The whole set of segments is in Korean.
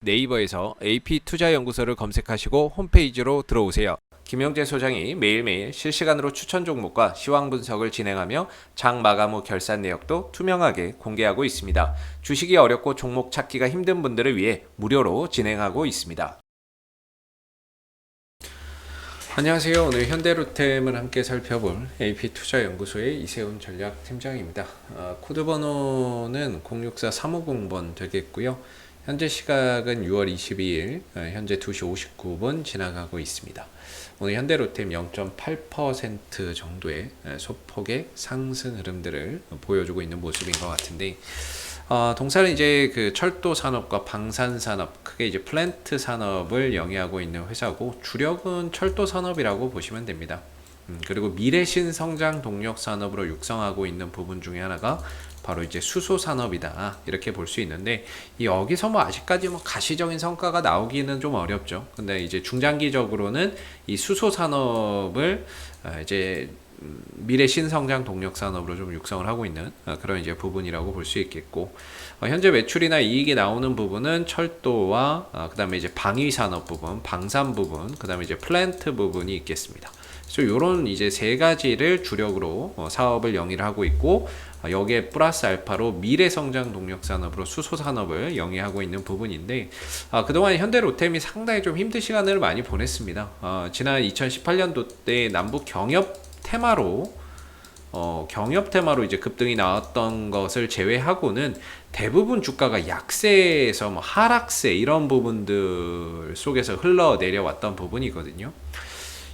네이버에서 AP투자연구소를 검색하시고 홈페이지로 들어오세요. 김영재 소장이 매일매일 실시간으로 추천 종목과 시황 분석을 진행하며 장 마감 후 결산 내역도 투명하게 공개하고 있습니다. 주식이 어렵고 종목 찾기가 힘든 분들을 위해 무료로 진행하고 있습니다. 안녕하세요. 오늘 현대로템을 함께 살펴볼 AP투자연구소의 이세훈 전략팀장입니다. 코드 번호는 064350번 되겠고요. 현재 시각은 6월 22일 현재 2시 59분 지나가고 있습니다. 오늘 현대로템 0.8% 정도의 소폭의 상승 흐름들을 보여주고 있는 모습인 것 같은데, 동사는 이제 그 철도 산업과 방산 산업, 크게 이제 플랜트 산업을 영위하고 있는 회사고, 주력은 철도 산업이라고 보시면 됩니다. 그리고 미래 신성장 동력 산업으로 육성하고 있는 부분 중에 하나가 바로 이제 수소 산업이다, 이렇게 볼 수 있는데, 여기서 뭐 아직까지 뭐 가시적인 성과가 나오기는 좀 어렵죠. 근데 이제 중장기적으로는 이 수소 산업을 이제 미래 신성장 동력 산업으로 좀 육성을 하고 있는 그런 이제 부분이라고 볼 수 있겠고, 현재 매출이나 이익이 나오는 부분은 철도와 그다음에 이제 방위 산업 부분, 방산 부분, 그다음에 이제 플랜트 부분이 있겠습니다. 그래서 이런 이제 세 가지를 주력으로 사업을 영위를 하고 있고, 여기에 플러스 알파로 미래 성장 동력 산업으로 수소 산업을 영위하고 있는 부분인데, 그동안 현대로템이 상당히 좀 힘든 시간을 많이 보냈습니다. 지난 2018년도 때 남북 경협 테마로 이제 급등이 나왔던 것을 제외하고는 대부분 주가가 약세에서 뭐 하락세 이런 부분들 속에서 흘러내려왔던 부분이거든요.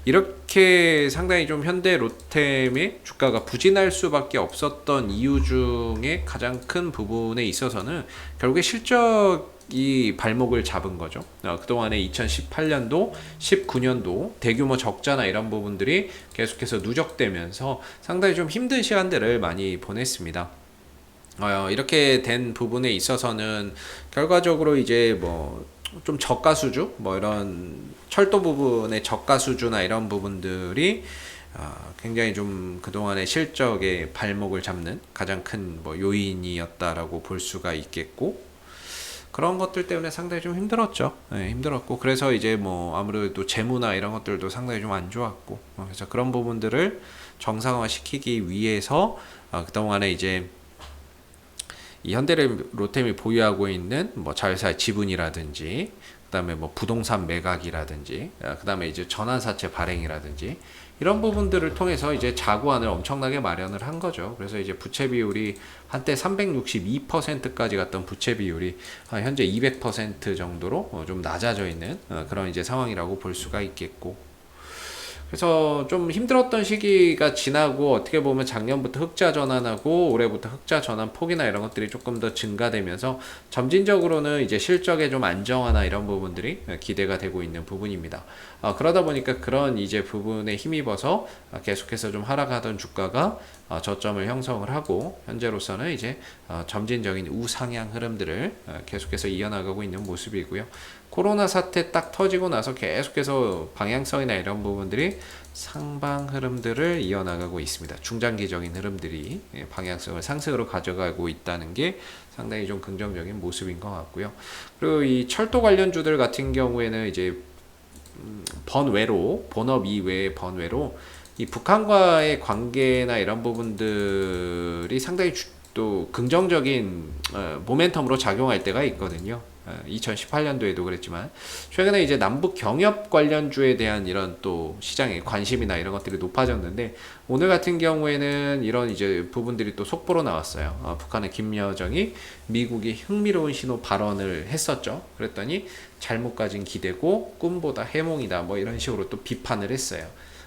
이렇게 상당히 좀 현대로템의 주가가 부진할 수밖에 없었던 이유 중에 가장 큰 부분에 있어서는 결국에 실적이 발목을 잡은 거죠. 그동안에 2018년도, 19년도 대규모 적자나 이런 부분들이 계속해서 누적되면서 상당히 좀 힘든 시간들을 많이 보냈습니다. 이렇게 된 부분에 있어서는 결과적으로 이제 뭐 좀 저가 수주, 뭐 이런 철도 부분의 저가 수주나 이런 부분들이 굉장히 좀 그동안의 실적의 발목을 잡는 가장 큰 뭐 요인이었다라고 볼 수가 있겠고, 그런 것들 때문에 상당히 좀 힘들었죠. 네, 힘들었고, 그래서 이제 뭐 아무래도 재무나 이런 것들도 상당히 좀 안 좋았고, 그래서 그런 부분들을 정상화 시키기 위해서 그동안에 이제 이 현대로템이 보유하고 있는 뭐 자회사의 지분이라든지, 그다음에 뭐 부동산 매각이라든지, 그다음에 이제 전환사채 발행이라든지 이런 부분들을 통해서 이제 자구안을 엄청나게 마련을 한 거죠. 그래서 이제 부채 비율이 한때 362%까지 갔던 부채 비율이 현재 200% 정도로 좀 낮아져 있는 그런 이제 상황이라고 볼 수가 있겠고, 그래서 좀 힘들었던 시기가 지나고, 어떻게 보면 작년부터 흑자 전환하고 올해부터 흑자 전환 폭이나 이런 것들이 조금 더 증가되면서 점진적으로는 이제 실적의 좀 안정화나 이런 부분들이 기대가 되고 있는 부분입니다. 그러다 보니까 그런 이제 부분에 힘입어서 계속해서 좀 하락하던 주가가 저점을 형성을 하고, 현재로서는 이제 점진적인 우상향 흐름들을 계속해서 이어나가고 있는 모습이고요. 코로나 사태 딱 터지고 나서 계속해서 방향성이나 이런 부분들이 상방 흐름들을 이어나가고 있습니다. 중장기적인 흐름들이 방향성을 상승으로 가져가고 있다는 게 상당히 좀 긍정적인 모습인 것 같고요. 그리고 이 철도 관련주들 같은 경우에는 이제 본업 이외의 번외로 이 북한과의 관계나 이런 부분들이 상당히 또 긍정적인 모멘텀으로 작용할 때가 있거든요. 2018년도에도 그랬지만, 최근에 이제 남북 경협 관련주에 대한 이런 또 시장의 관심이나 이런 것들이 높아졌는데, 오늘 같은 경우에는 이런 이제 부분들이 또 속보로 나왔어요. 북한의 김여정이 미국이 흥미로운 신호 발언을 했었죠. 그랬더니 잘못 가진 기대고 꿈보다 해몽이다, 뭐 이런 식으로 또 비판을 했어요.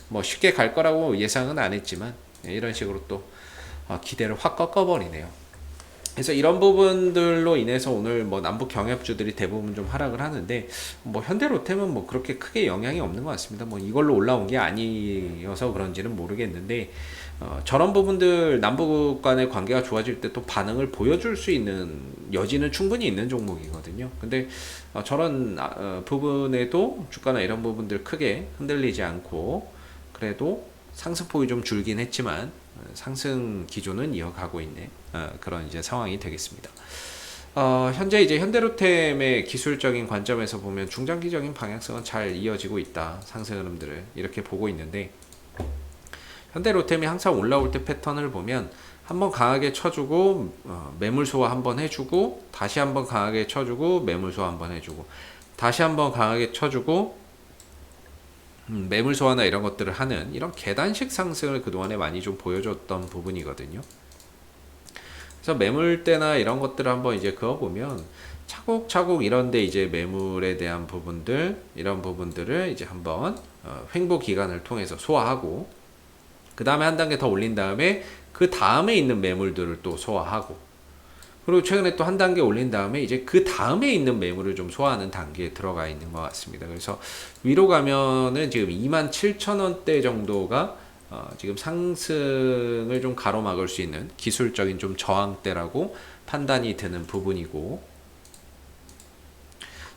뭐 쉽게 갈 거라고 예상은 안 했지만 이런 식으로 또 기대를 확 꺾어버리네요. 그래서 이런 부분들로 인해서 오늘 뭐 남북 경협주들이 대부분 좀 하락을 하는데, 뭐 현대로템은 뭐 그렇게 크게 영향이 없는 것 같습니다. 뭐 이걸로 올라온 게 아니어서 그런지는 모르겠는데, 저런 부분들 남북 간의 관계가 좋아질 때 또 반응을 보여줄 수 있는 여지는 충분히 있는 종목이거든요. 근데 저런 부분에도 주가나 이런 부분들 크게 흔들리지 않고, 그래도 상승폭이 좀 줄긴 했지만 상승 기조는 이어가고 있는 그런 이제 상황이 되겠습니다. 현재 이제 현대로템의 기술적인 관점에서 보면 중장기적인 방향성은 잘 이어지고 있다. 상승 흐름들을 이렇게 보고 있는데, 현대로템이 항상 올라올 때 패턴을 보면 한번 강하게 쳐주고 매물 소화 한번 해주고, 다시 한번 강하게 쳐주고 매물 소화 한번 해주고, 다시 한번 강하게 쳐주고 매물 소화나 이런 것들을 하는 이런 계단식 상승을 그동안에 많이 좀 보여줬던 부분이거든요. 그래서 매물대나 이런 것들을 한번 이제 그어보면 차곡차곡 이런데 이제 매물에 대한 부분들, 이런 부분들을 이제 한번 횡보 기간을 통해서 소화하고, 그 다음에 한 단계 더 올린 다음에 그 다음에 있는 매물들을 또 소화하고, 그리고 최근에 또 한 단계 올린 다음에 이제 그 다음에 있는 매물을 좀 소화하는 단계에 들어가 있는 것 같습니다. 그래서 위로 가면은 지금 27,000원대 정도가 지금 상승을 좀 가로막을 수 있는 기술적인 좀 저항대라고 판단이 되는 부분이고,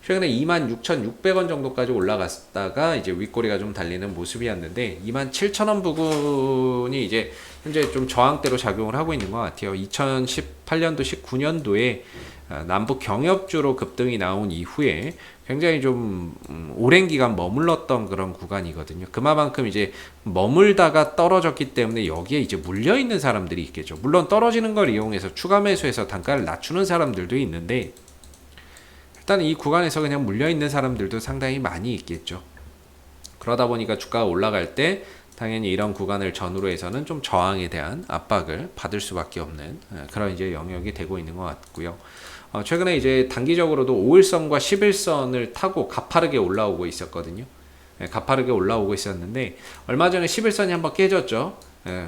최근에 26,600원 정도까지 올라갔다가 이제 윗꼬리가 좀 달리는 모습이었는데, 27,000원 부분이 이제 현재 좀 저항대로 작용을 하고 있는 것 같아요. 2018년도, 19년도에 남북 경협주로 급등이 나온 이후에 굉장히 좀 오랜 기간 머물렀던 그런 구간이거든요. 그만큼 이제 머물다가 떨어졌기 때문에 여기에 이제 물려 있는 사람들이 있겠죠. 물론 떨어지는 걸 이용해서 추가 매수해서 단가를 낮추는 사람들도 있는데, 일단 이 구간에서 그냥 물려있는 사람들도 상당히 많이 있겠죠. 그러다 보니까 주가가 올라갈 때 당연히 이런 구간을 전후로 해서는 좀 저항에 대한 압박을 받을 수밖에 없는 그런 이제 영역이 되고 있는 것 같고요. 최근에 이제 단기적으로도 5일선과 11선을 타고 가파르게 올라오고 있었거든요. 가파르게 올라오고 있었는데, 얼마 전에 11선이 한번 깨졌죠.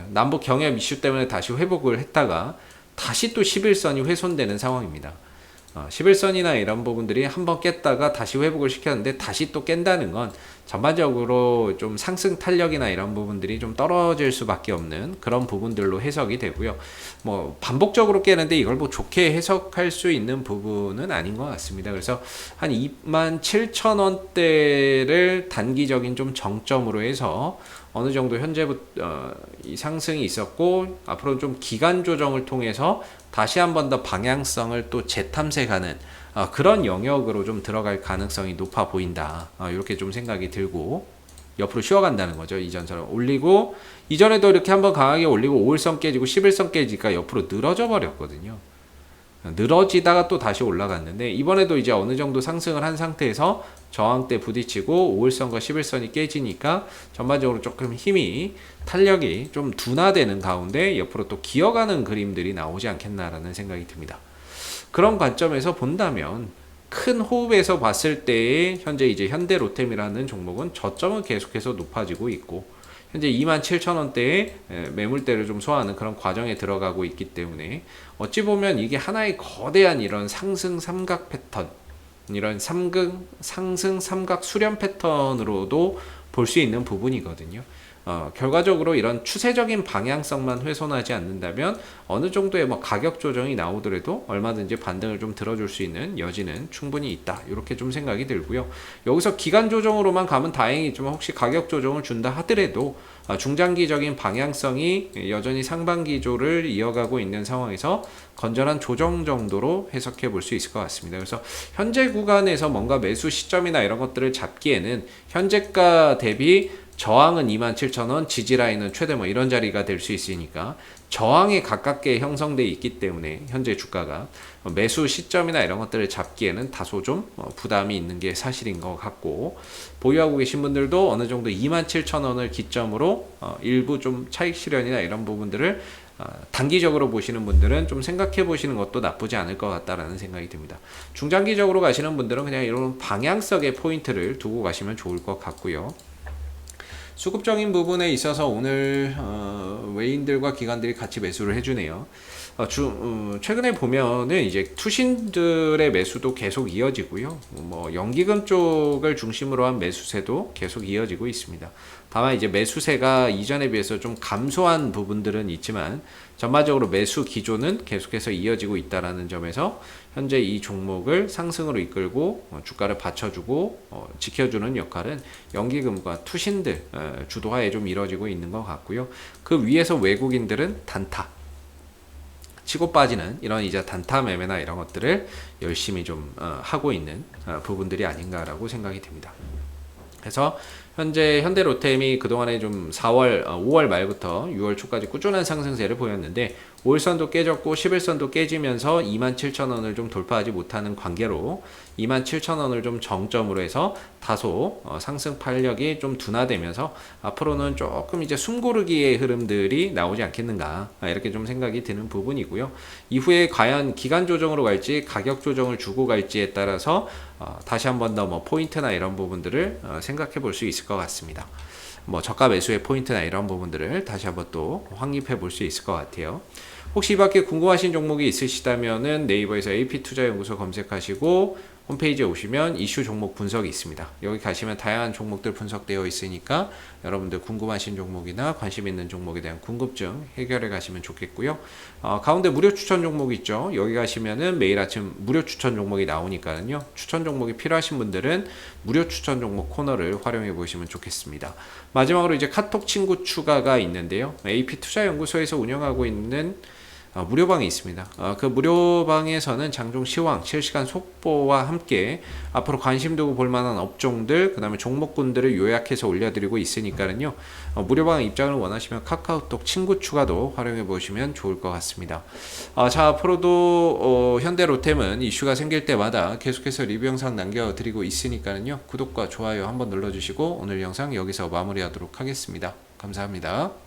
남북 경협 이슈 때문에 다시 회복을 했다가 다시 또 11선이 훼손되는 상황입니다. 11선이나 이런 부분들이 한번 깼다가 다시 회복을 시켰는데 다시 또 깬다는 건 전반적으로 좀 상승 탄력이나 이런 부분들이 좀 떨어질 수밖에 없는 그런 부분들로 해석이 되고요. 뭐 반복적으로 깨는데 이걸 뭐 좋게 해석할 수 있는 부분은 아닌 것 같습니다. 그래서 한 27,000원대를 단기적인 좀 정점으로 해서 어느 정도 현재부터 이 상승이 있었고, 앞으로 좀 기간 조정을 통해서 다시 한 번 더 방향성을 또 재탐색하는 그런 영역으로 좀 들어갈 가능성이 높아 보인다. 이렇게 좀 생각이 들고, 옆으로 쉬어간다는 거죠. 이전처럼 올리고, 이전에도 이렇게 한번 강하게 올리고 5일선 깨지고 11선 깨지니까 옆으로 늘어져 버렸거든요. 늘어지다가 또 다시 올라갔는데, 이번에도 이제 어느 정도 상승을 한 상태에서 저항대 부딪히고 5일선과 11선이 깨지니까 전반적으로 조금 힘이, 탄력이 좀 둔화되는 가운데 옆으로 또 기어가는 그림들이 나오지 않겠나라는 생각이 듭니다. 그런 관점에서 본다면 큰 호흡에서 봤을 때의 현재 이제 현대로템이라는 종목은 저점은 계속해서 높아지고 있고, 현재 27,000원대의 매물대를 좀 소화하는 그런 과정에 들어가고 있기 때문에, 어찌 보면 이게 하나의 거대한 이런 상승 삼각 패턴, 이런 상승 삼각 수렴 패턴으로도 볼 수 있는 부분이거든요. 결과적으로 이런 추세적인 방향성만 훼손하지 않는다면 어느 정도의 뭐 가격 조정이 나오더라도 얼마든지 반등을 좀 들어줄 수 있는 여지는 충분히 있다. 이렇게 좀 생각이 들고요. 여기서 기간 조정으로만 가면 다행이지만, 혹시 가격 조정을 준다 하더라도 중장기적인 방향성이 여전히 상반 기조를 이어가고 있는 상황에서 건전한 조정 정도로 해석해 볼 수 있을 것 같습니다. 그래서 현재 구간에서 뭔가 매수 시점이나 이런 것들을 잡기에는 현재가 대비 저항은 27,000원, 지지라인은 최대 뭐 이런 자리가 될 수 있으니까 저항에 가깝게 형성되어 있기 때문에 현재 주가가 매수 시점이나 이런 것들을 잡기에는 다소 좀 부담이 있는 게 사실인 것 같고, 보유하고 계신 분들도 어느 정도 27,000원을 기점으로 일부 좀 차익 실현이나 이런 부분들을 단기적으로 보시는 분들은 좀 생각해 보시는 것도 나쁘지 않을 것 같다라는 생각이 듭니다. 중장기적으로 가시는 분들은 그냥 이런 방향성의 포인트를 두고 가시면 좋을 것 같고요. 수급적인 부분에 있어서 오늘 외인들과 기관들이 같이 매수를 해주네요. 최근에 보면은 이제 투신들의 매수도 계속 이어지고요. 뭐 연기금 쪽을 중심으로 한 매수세도 계속 이어지고 있습니다. 다만 이제 매수세가 이전에 비해서 좀 감소한 부분들은 있지만, 전반적으로 매수 기조는 계속해서 이어지고 있다라는 점에서 현재 이 종목을 상승으로 이끌고 주가를 받쳐주고 지켜주는 역할은 연기금과 투신들 주도하에 좀 이루어지고 있는 것 같고요. 그 위에서 외국인들은 단타, 치고 빠지는 이런 이제 단타 매매나 이런 것들을 열심히 좀 하고 있는 부분들이 아닌가라고 생각이 됩니다. 그래서 현재 현대로템이 그동안에 좀 5월 말부터 6월 초까지 꾸준한 상승세를 보였는데 5일선도 깨졌고 11선도 깨지면서 27,000원을 좀 돌파하지 못하는 관계로 27,000원을 좀 정점으로 해서 다소 상승 탄력이 좀 둔화되면서 앞으로는 조금 이제 숨고르기의 흐름들이 나오지 않겠는가 이렇게 좀 생각이 드는 부분이고요. 이후에 과연 기간 조정으로 갈지 가격 조정을 주고 갈지에 따라서 다시 한 번 더 뭐 포인트나 이런 부분들을 생각해 볼 수 있을 것 같습니다. 뭐 저가 매수의 포인트나 이런 부분들을 다시 한번 또 확립해 볼 수 있을 것 같아요. 혹시 이 밖에 궁금하신 종목이 있으시다면은 네이버에서 AP투자연구소 검색하시고 홈페이지에 오시면 이슈 종목 분석이 있습니다. 여기 가시면 다양한 종목들 분석되어 있으니까 여러분들 궁금하신 종목이나 관심 있는 종목에 대한 궁금증 해결해 가시면 좋겠고요. 가운데 무료 추천 종목 있죠. 여기 가시면은 매일 아침 무료 추천 종목이 나오니까요. 추천 종목이 필요하신 분들은 무료 추천 종목 코너를 활용해 보시면 좋겠습니다. 마지막으로 이제 카톡 친구 추가가 있는데요. AP투자연구소에서 운영하고 있는 무료방이 있습니다. 그 무료방에서는 장중 시황, 실시간 속보와 함께 앞으로 관심 두고 볼 만한 업종들, 그 다음에 종목군들을 요약해서 올려드리고 있으니까요. 무료방 입장을 원하시면 카카오톡 친구 추가도 활용해 보시면 좋을 것 같습니다. 자, 앞으로도 현대로템은 이슈가 생길 때마다 계속해서 리뷰 영상 남겨드리고 있으니까요. 구독과 좋아요 한번 눌러주시고 오늘 영상 여기서 마무리하도록 하겠습니다. 감사합니다.